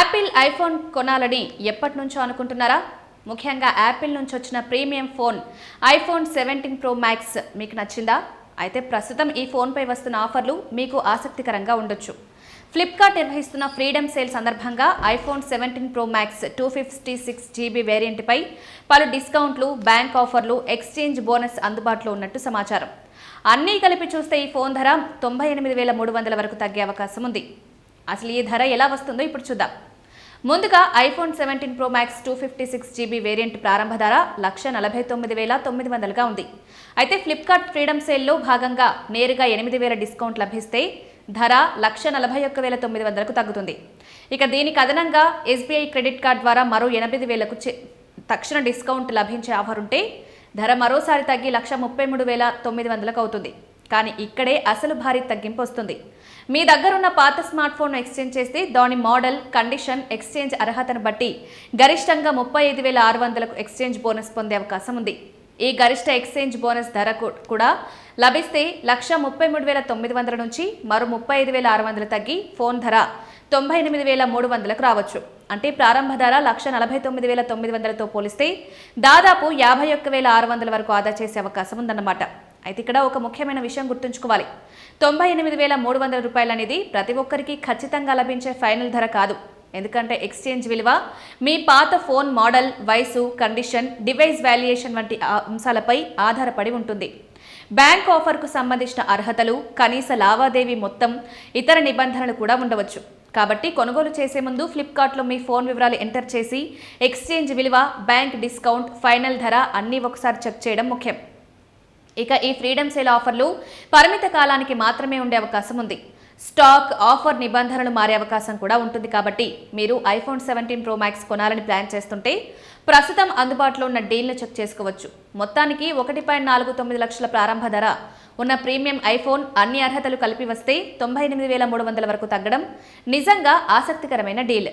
Apple iPhone కొనాలని ఎప్పటి నుంచో అనుకుంటున్నారా? ముఖ్యంగా యాపిల్ నుంచి వచ్చిన premium phone iPhone 17 pro max మీకు నచ్చిందా? అయితే ప్రస్తుతం ఈ ఫోన్పై వస్తున్న ఆఫర్లు మీకు ఆసక్తికరంగా ఉండొచ్చు. ఫ్లిప్కార్ట్ నిర్వహిస్తున్న ఫ్రీడమ్ సేల్ సందర్భంగా ఐఫోన్ 17 ప్రో మ్యాక్స్ 256 GB వేరియంట్పై పలు డిస్కౌంట్లు, బ్యాంక్ ఆఫర్లు, ఎక్స్చేంజ్ బోనస్ అందుబాటులో ఉన్నట్టు సమాచారం. అన్నీ కలిపి చూస్తే ఈ ఫోన్ ధర 98,300 వరకు తగ్గే అవకాశం ఉంది. అసలు ఈ ధర ఎలా వస్తుందో ఇప్పుడు చూద్దాం. ముందుగా iPhone 17 pro max 256 GB variant ప్రారంభ ధర 1,49,900గా ఉంది. అయితే ఫ్లిప్కార్ట్ ఫ్రీడమ్ సేల్లో భాగంగా నేరుగా 8,000 డిస్కౌంట్ లభిస్తే ధర 1,41,900కు తగ్గుతుంది. ఇక దీనికి అదనంగా SBI క్రెడిట్ కార్డ్ ద్వారా మరో 8,000కు తక్షణ డిస్కౌంట్ లభించే ఆఫర్ ఉంటే ధర మరోసారి తగ్గి 1,33,900కు అవుతుంది. కానీ ఇక్కడే అసలు భారీ తగ్గింపు వస్తుంది. మీ దగ్గరున్న పాత స్మార్ట్ ఫోన్ ఎక్స్చేంజ్ చేస్తే దాని మోడల్, కండిషన్, ఎక్స్చేంజ్ అర్హతను బట్టి గరిష్టంగా 35,600కు ఎక్స్చేంజ్ బోనస్ పొందే అవకాశం ఉంది. ఈ గరిష్ట ఎక్స్చేంజ్ బోనస్ ధర కూడా లభిస్తే 1,33,900 నుంచి మరో 35,600 తగ్గి ఫోన్ ధర 98,300కు రావచ్చు. అంటే ప్రారంభ ధర 1,49,900తో పోలిస్తే దాదాపు 51,600 వరకు ఆదా చేసే అవకాశం ఉందన్నమాట. అయితే ఇక్కడ ఒక ముఖ్యమైన విషయం గుర్తుంచుకోవాలి. 98,300 రూపాయలు అనేది ప్రతి ఒక్కరికి ఖచ్చితంగా లభించే ఫైనల్ ధర కాదు. ఎందుకంటే ఎక్స్చేంజ్ విలువ మీ పాత ఫోన్ మోడల్, వయసు, కండిషన్, డివైస్ వాల్యుయేషన్ వంటి అంశాలపై ఆధారపడి ఉంటుంది. బ్యాంక్ ఆఫర్కు సంబంధించిన అర్హతలు, కనీస లావాదేవీ మొత్తం, ఇతర నిబంధనలు కూడా ఉండవచ్చు. కాబట్టి కొనుగోలు చేసే ముందు ఫ్లిప్కార్ట్లో మీ ఫోన్ వివరాలు ఎంటర్ చేసి ఎక్స్చేంజ్ విలువ, బ్యాంక్ డిస్కౌంట్, ఫైనల్ ధర అన్నీ ఒకసారి చెక్ చేయడం ముఖ్యం. ఇక ఈ ఫ్రీడమ్ సేల్ ఆఫర్లు పరిమిత కాలానికి మాత్రమే ఉండే అవకాశం ఉంది. స్టాక్, ఆఫర్ నిబంధనలు మారే అవకాశం కూడా ఉంటుంది. కాబట్టి మీరు ఐఫోన్ 17 ప్రో మ్యాక్స్ కొనాలని ప్లాన్ చేస్తుంటే ప్రస్తుతం అందుబాటులో ఉన్న డీల్ను చెక్ చేసుకోవచ్చు. మొత్తానికి 1.49 లక్షల ప్రారంభ ధర ఉన్న ప్రీమియం ఐఫోన్ అన్ని అర్హతలు కలిపి వస్తే 98,300 వరకు తగ్గడం నిజంగా ఆసక్తికరమైన డీల్.